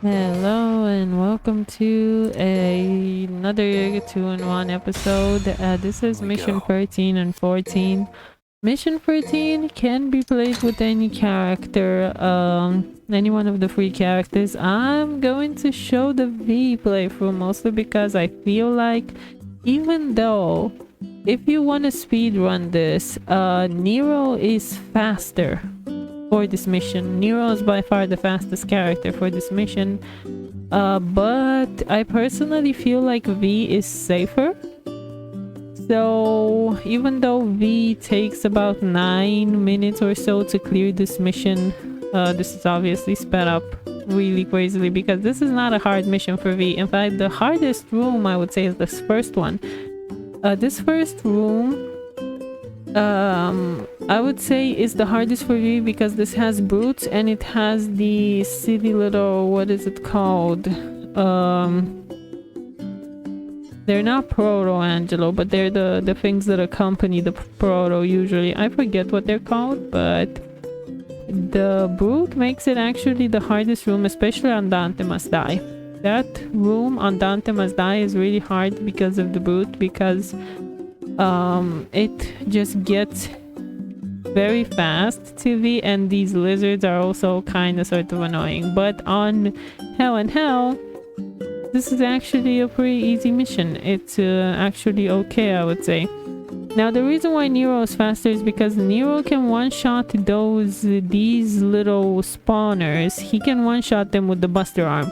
Hello and welcome to another 2-in-1 episode. This is Here we Mission go. 13 and 14. Mission 13 can be played with any character, any one of the free characters. I'm going to show the V playthrough mostly because I feel like even though if you want to speedrun this, Nero is faster for this mission. Nero is by far the fastest character for this mission. But I personally feel like V is safer. So even though V takes about 9 minutes or so to clear this mission, this is obviously sped up really crazily because this is not a hard mission for V. In fact, the hardest room I would say is this first one. This first room I would say is the hardest for V because this has brutes and it has the silly little, what is it called? They're not proto-angelo, but they're the things that accompany the proto usually. I forget what they're called, but the brute makes it actually the hardest room, especially on Dante Must Die. That room on Dante Must Die is really hard because of the brute, because it just gets very fast to V, and these lizards are also kind of sort of annoying. But on Hell and Hell, this is actually a pretty easy mission. It's actually okay, I would say. Now the reason why Nero is faster is because Nero can one-shot these little spawners. He can one-shot them with the Buster Arm.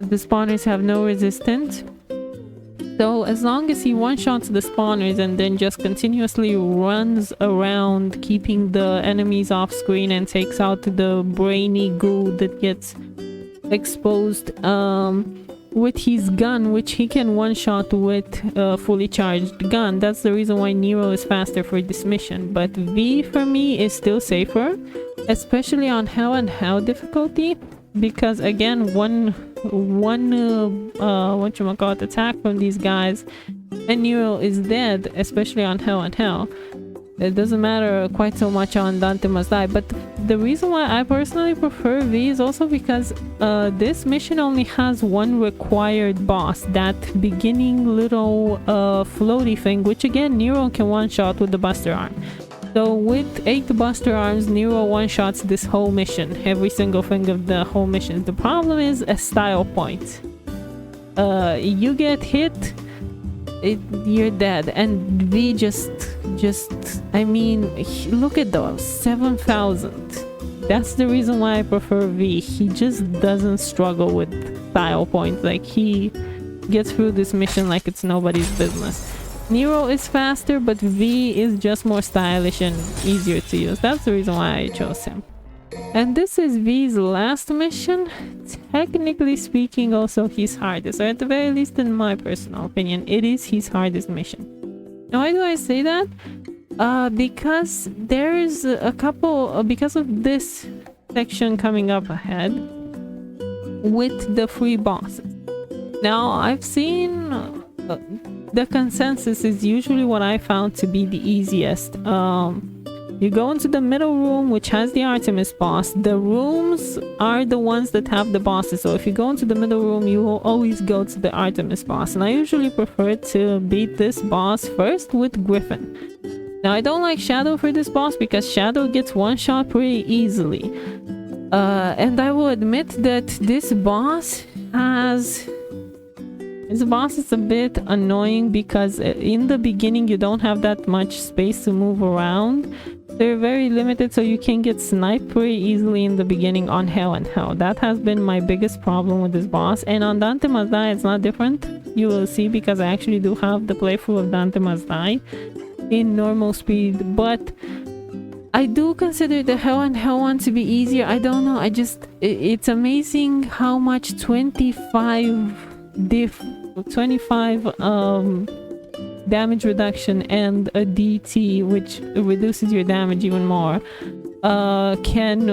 The spawners have no resistance. So as long as he one-shots the spawners and then just continuously runs around keeping the enemies off screen and takes out the brainy goo that gets exposed with his gun, which he can one-shot with a fully charged gun. That's the reason why Nero is faster for this mission. But V for me is still safer, especially on Hell and Hell difficulty, because again one whatchamacallit attack from these guys and Nero is dead, especially on Hell and Hell. It doesn't matter quite so much on Dante Must Die. But the reason why I personally prefer V is also because this mission only has one required boss, that beginning little floaty thing, which again Nero can one-shot with the Buster Arm. So with 8 Buster Arms, Nero one-shots this whole mission, every single thing of the whole mission. The problem is a style point. You get hit, you're dead, and V just I mean, look at those 7,000. That's the reason why I prefer V. He just doesn't struggle with style points. Like, he gets through this mission like it's nobody's business. Nero is faster, but V is just more stylish and easier to use. That's the reason why I chose him. And this is V's last mission. Technically speaking, also his hardest, or at the very least in my personal opinion, it is his hardest mission. Now, why do I say that? Because there's a couple, because of this section coming up ahead with the free bosses. Now, I've seen the consensus is usually what I found to be the easiest. You go into the middle room, which has the Artemis boss. The rooms are the ones that have the bosses. So if you go into the middle room, you will always go to the Artemis boss. And I usually prefer to beat this boss first with Griffin. Now, I don't like Shadow for this boss because Shadow gets one-shot pretty easily. And I will admit that this boss is a bit annoying because in the beginning you don't have that much space to move around. They're very limited, so you can get sniped pretty easily in the beginning on Hell and Hell. That has been my biggest problem with this boss. And on Dante Must Die, it's not different. You will see, because I actually do have the playthrough of Dante Must Die in normal speed. But I do consider the Hell and Hell one to be easier. I don't know. It's amazing how much 25 damage reduction and a DT, which reduces your damage even more, can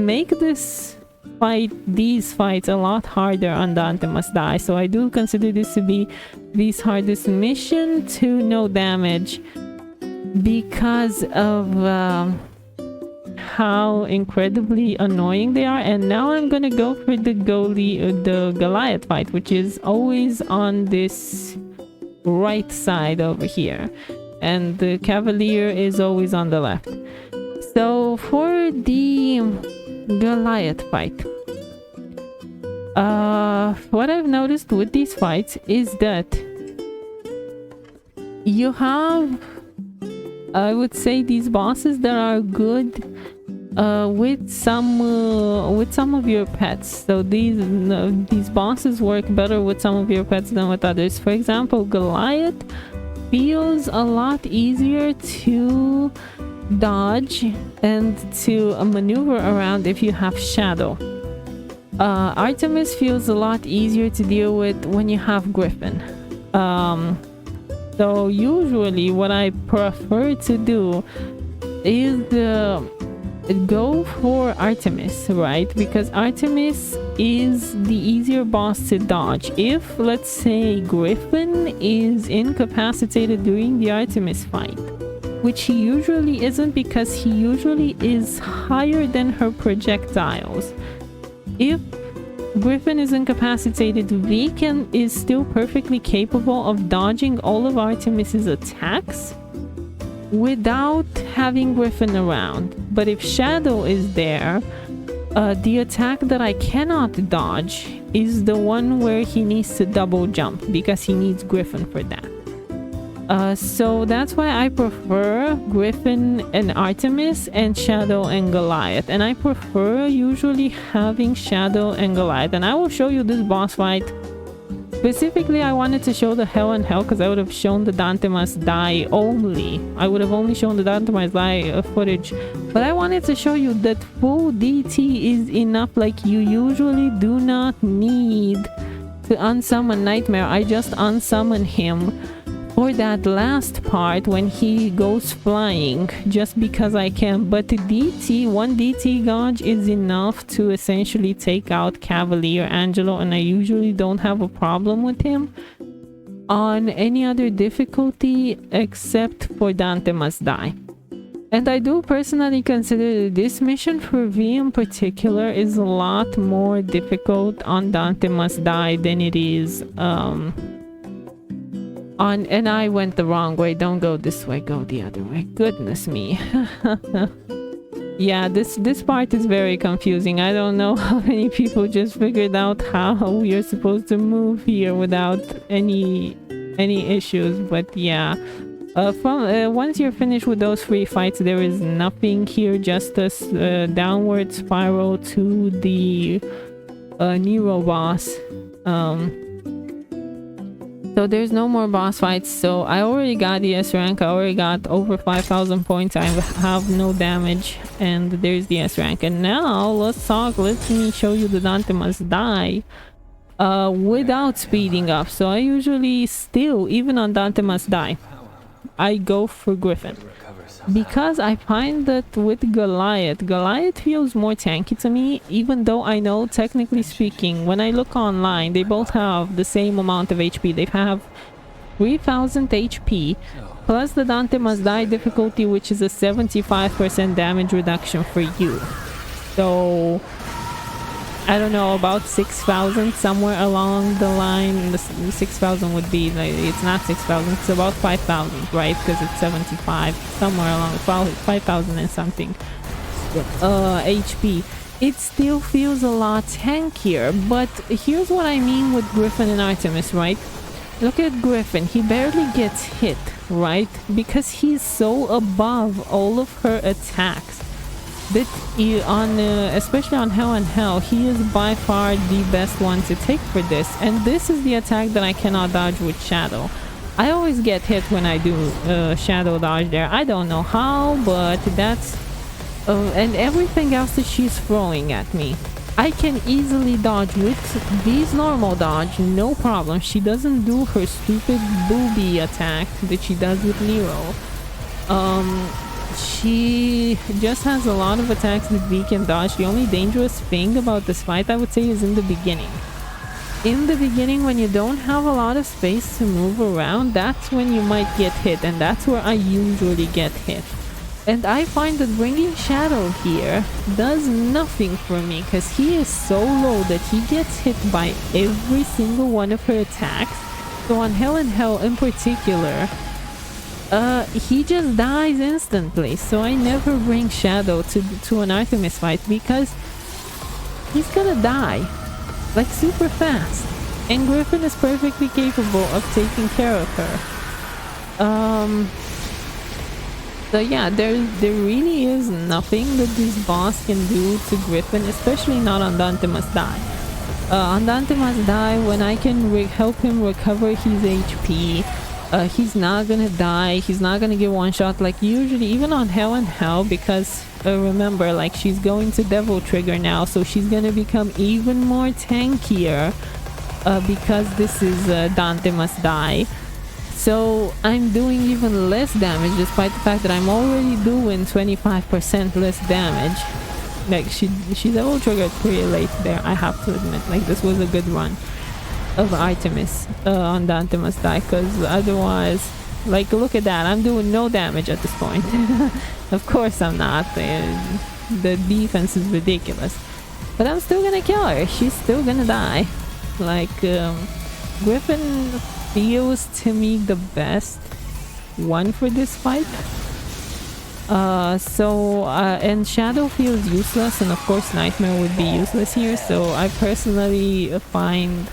make these fights a lot harder on Dante Must Die. So I do consider this to be V's hardest mission to no damage because of how incredibly annoying they are. And now I'm gonna go for the Goliath fight, which is always on this right side over here, and the Cavalier is always on the left. So for the Goliath fight, what I've noticed with these fights is that you have, I would say, these bosses that are good with some of your pets. So these bosses work better with some of your pets than with others. For example, Goliath feels a lot easier to dodge and to maneuver around if you have Shadow. Artemis feels a lot easier to deal with when you have Griffin. So usually what I prefer to do is go for Artemis, right? Because Artemis is the easier boss to dodge. If, let's say, Griffin is incapacitated during the Artemis fight, which he usually isn't because he usually is higher than her projectiles. If Griffin is incapacitated, Viken is still perfectly capable of dodging all of Artemis's attacks without having Griffin around. But if Shadow is there, the attack that I cannot dodge is the one where he needs to double jump because he needs Griffin for that. So that's why I prefer Griffin and Artemis and Shadow and Goliath. And I prefer usually having Shadow and Goliath. And I will show you this boss fight. Specifically, I wanted to show the Hell and Hell because I would have shown the Dante Must Die only. I would have only shown the Dante Must Die footage. But I wanted to show you that full DT is enough. Like, you usually do not need to unsummon Nightmare. I just unsummon him for that last part when he goes flying, just because I can. But the DT, one DT gauge is enough to essentially take out Cavalier Angelo, and I usually don't have a problem with him on any other difficulty except for Dante Must Die. And I do personally consider this mission for V in particular is a lot more difficult on Dante Must Die than it is and I went the wrong way. Don't go this way, go the other way. Goodness me. Yeah, this part is very confusing. I don't know how many people just figured out how you're supposed to move here without any issues. But yeah, once you're finished with those 3 fights, there is nothing here, just a downward spiral to the Nero boss. So there's no more boss fights. So I already got the S rank. I already got over 5,000 points. I have no damage, and there's the S rank. And now let me show you the Dante Must Die without speeding up. So I usually still, even on Dante Must Die, I go for Griffin, because I find that with Goliath feels more tanky to me, even though I know, technically speaking, when I look online, they both have the same amount of HP. They have 3,000 HP plus the Dante Must Die difficulty, which is a 75% damage reduction for you. So I don't know, about 6,000 somewhere along the line. The 6,000 would be like, it's not 6,000, it's about 5,000, right? Because it's 75, somewhere along 5,000 and something HP. It still feels a lot tankier. But here's what I mean with Griffin and Artemis, right? Look at Griffin, he barely gets hit, right? Because he's so above all of her attacks that especially on Hell and Hell, he is by far the best one to take for this. And this is the attack that I cannot dodge with Shadow. I always get hit when I do Shadow dodge there. I don't know how, but that's and everything else that she's throwing at me, I can easily dodge with these normal dodge, no problem. She doesn't do her stupid booby attack that she does with Nero. She just has a lot of attacks that V can dodge. The only dangerous thing about this fight, I would say, is in the beginning. In the beginning, when you don't have a lot of space to move around, that's when you might get hit, and that's where I usually get hit. And I find that bringing Shadow here does nothing for me because he is so low that he gets hit by every single one of her attacks. So on Hell and Hell in particular, he just dies instantly. So I never bring Shadow to an Artemis fight because he's gonna die like super fast. And Griffin is perfectly capable of taking care of her. So yeah, there really is nothing that this boss can do to Griffin, especially not on Dante Must Die. On Dante Must Die, when I can help him recover his HP, he's not gonna die, he's not gonna get one shot like usually, even on Hell and Hell, because remember, like, she's going to Devil Trigger now, so she's gonna become even more tankier because this is Dante Must Die. So I'm doing even less damage despite the fact that I'm already doing 25% less damage. Like, she Devil Triggered pretty late there, I have to admit. Like, this was a good run of Artemis on Dante Must Die, because otherwise, like, look at that, I'm doing no damage at this point. Of course I'm not. The defense is ridiculous, but I'm still gonna kill her. She's still gonna die. Like, Griffin feels to me the best one for this fight. And Shadow feels useless, and of course Nightmare would be useless here, so I personally find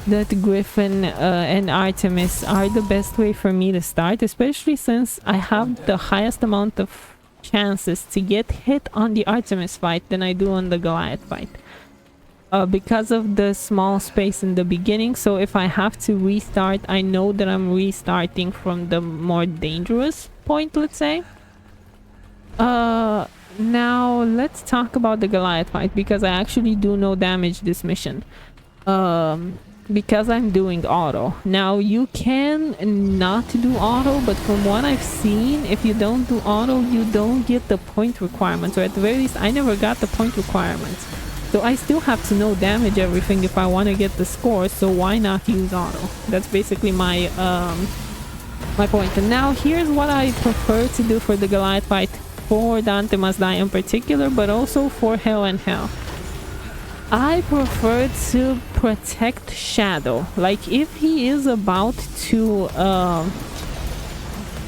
that Griffin and Artemis are the best way for me to start, especially since I have the highest amount of chances to get hit on the Artemis fight than I do on the Goliath fight. Because of the small space in the beginning, so if I have to restart, I know that I'm restarting from the more dangerous point, let's say. Now let's talk about the Goliath fight, because I actually do no damage this mission. Because I'm doing auto. Now you can not do auto, but from what I've seen, if you don't do auto, you don't get the point requirements, or at the very least I never got the point requirements. So I still have to know damage everything if I want to get the score, so why not use auto? That's basically my my point. And now here's what I prefer to do for the Goliath fight, for Dante Must Die in particular, but also for Hell and Hell. I prefer to protect Shadow. Like, if he is about to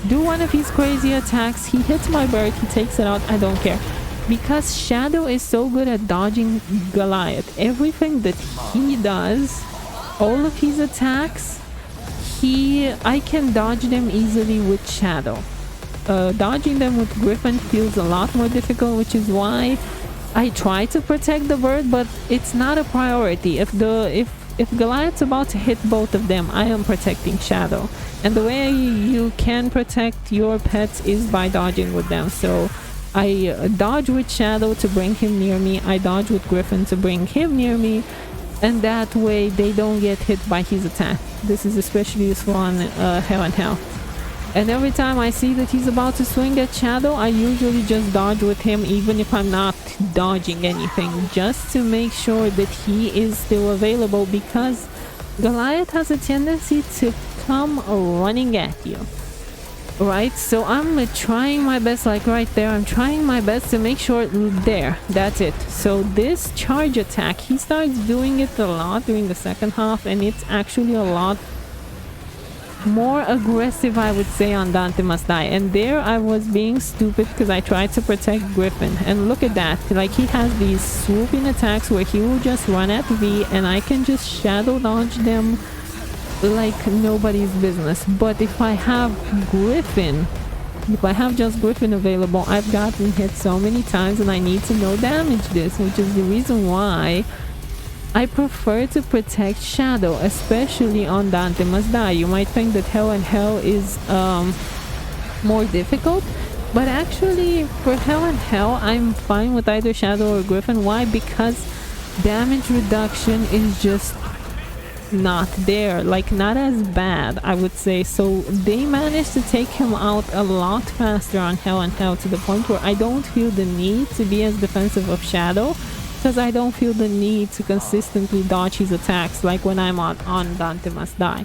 do one of his crazy attacks, he hits my bird, he takes it out, I don't care. Because Shadow is so good at dodging Goliath. Everything that he does, all of his attacks, I can dodge them easily with Shadow. Dodging them with Griffin feels a lot more difficult, which is why I try to protect the bird, but it's not a priority. If Goliath's about to hit both of them, I am protecting Shadow. And the way you can protect your pets is by dodging with them. So I dodge with Shadow to bring him near me, I dodge with Griffin to bring him near me, and that way they don't get hit by his attack. This is especially useful on Hell and Hell. And every time I see that he's about to swing at Shadow, I usually just dodge with him, even if I'm not dodging anything, just to make sure that he is still available, because Goliath has a tendency to come running at you. Right, so I'm trying my best, like right there, I'm trying my best to make sure, there, that's it. So this charge attack, he starts doing it a lot during the second half, and it's actually a lot more aggressive, I would say, on Dante Must Die. And there I was being stupid because I tried to protect Griffin, and look at that, like, he has these swooping attacks where he will just run at V and I can just shadow dodge them like nobody's business. But if I have Griffin, if I have just Griffin available, I've gotten hit so many times and I need to no damage this, which is the reason why I prefer to protect Shadow, especially on Dante Must Die. You might think that Hell and Hell is more difficult, but actually for Hell and Hell I'm fine with either Shadow or Griffin. Why? Because damage reduction is just not there, like not as bad, I would say. So they managed to take him out a lot faster on Hell and Hell, to the point where I don't feel the need to be as defensive of Shadow, because I don't feel the need to consistently dodge his attacks like when I'm on Dante Must Die.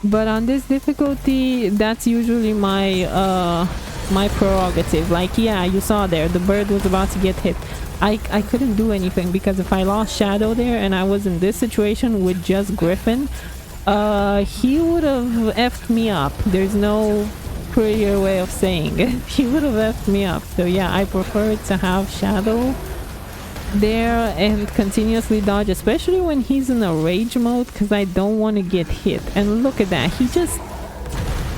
But on this difficulty, that's usually my my prerogative. Like, yeah, you saw there, the bird was about to get hit. I couldn't do anything, because if I lost Shadow there and I was in this situation with just Griffin, he would have effed me up. There's no prettier way of saying it. He would have effed me up. So yeah, I prefer to have Shadow there and continuously dodge, especially when he's in a rage mode, because I don't want to get hit. And look at that, he just,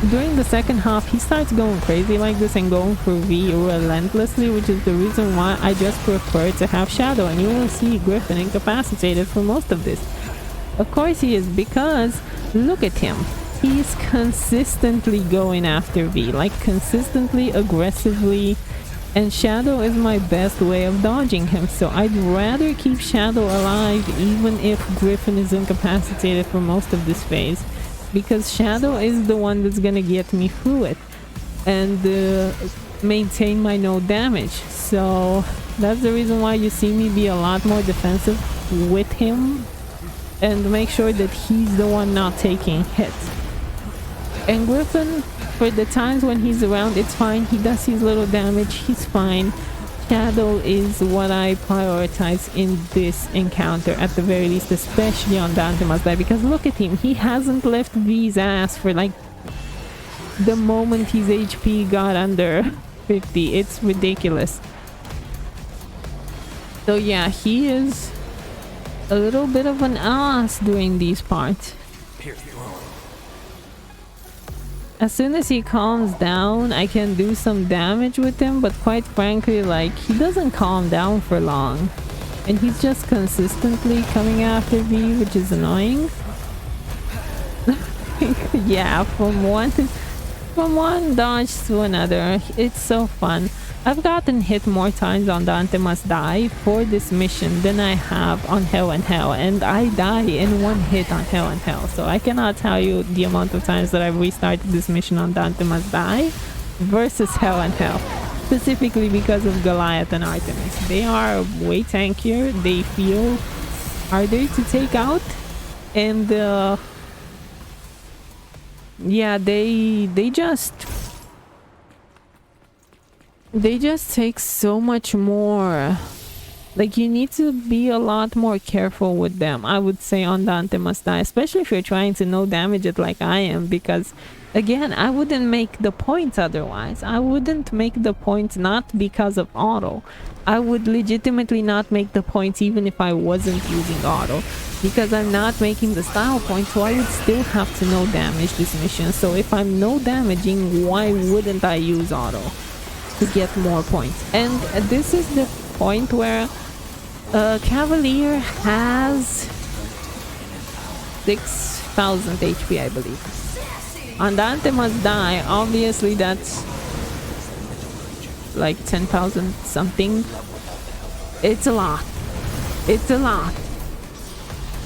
during the second half, he starts going crazy like this and going for V relentlessly, which is the reason why I just prefer to have Shadow. And you will see Griffin incapacitated for most of this. Of course he is, because look at him. He's consistently going after V, like consistently, aggressively, and Shadow is my best way of dodging him. So I'd rather keep Shadow alive even if Griffin is incapacitated for most of this phase, because Shadow is the one that's gonna get me through it and maintain my no damage. So that's the reason why you see me be a lot more defensive with him and make sure that he's the one not taking hits. And Griffin, for the times when he's around, it's fine. He does his little damage, he's fine. Shadow is what I prioritize in this encounter, at the very least, especially on Dante Must Die, because look at him. He hasn't left V's ass for like the moment his HP got under 50. It's ridiculous. So yeah, he is a little bit of an ass during these parts. As soon as he calms down, I can do some damage with him, but quite frankly, like, he doesn't calm down for long. And he's just consistently coming after me, which is annoying. Yeah, from one dodge to another. It's so fun. I've gotten hit more times on Dante Must Die for this mission than I have on Hell and Hell, and I die in one hit on Hell and Hell, so I cannot tell you the amount of times that I've restarted this mission on Dante Must Die versus Hell and Hell, specifically because of Goliath and Artemis. They are way tankier, they feel harder to take out, and yeah, they just take so much more. Like, you need to be a lot more careful with them, I would say, on Dante Must Die, especially if you're trying to no damage it like I am, because again, I wouldn't make the points otherwise. I wouldn't make the points not because of auto. I would legitimately not make the points even if I wasn't using auto, because I'm not making the style point, so I would still have to no damage this mission. So if I'm no damaging, why wouldn't I use auto to get more points? And this is the point where Cavalier has 6,000 HP, I believe. On Dante Must Die, obviously that's like 10,000 something. It's a lot. It's a lot.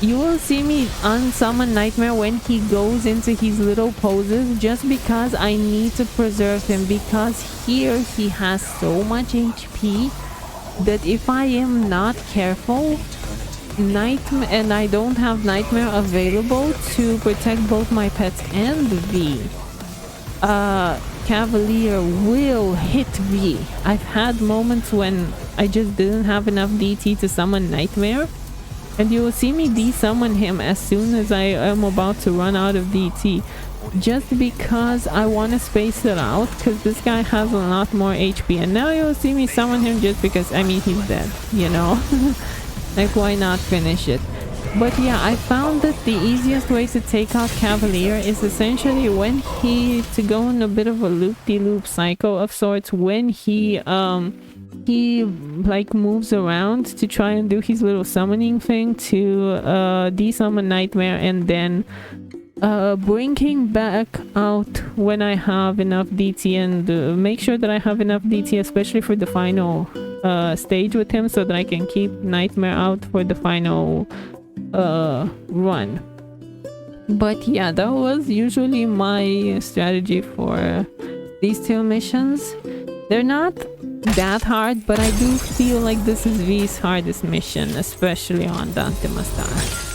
You will see me unsummon Nightmare when he goes into his little poses, just because I need to preserve him, because here he has so much HP that if I am not careful, Nightmare, and I don't have Nightmare available to protect both my pets and V, Cavalier will hit V. I've had moments when I just didn't have enough DT to summon Nightmare, and you will see me desummon him as soon as I am about to run out of DT, just because I want to space it out, because this guy has a lot more HP. And now you'll see me summon him just because, I mean, he's dead, you know. Like, why not finish it? But yeah, I found that the easiest way to take out Cavalier is essentially when he, to go in a bit of a loop-de-loop cycle of sorts, when he like moves around to try and do his little summoning thing to desummon Nightmare, and then bring him back out when I have enough DT, and make sure that I have enough DT, especially for the final stage with him, so that I can keep Nightmare out for the final run. But yeah, that was usually my strategy for these two missions. They're not that hard, but I do feel like this is V's hardest mission, especially on Dante Must Die.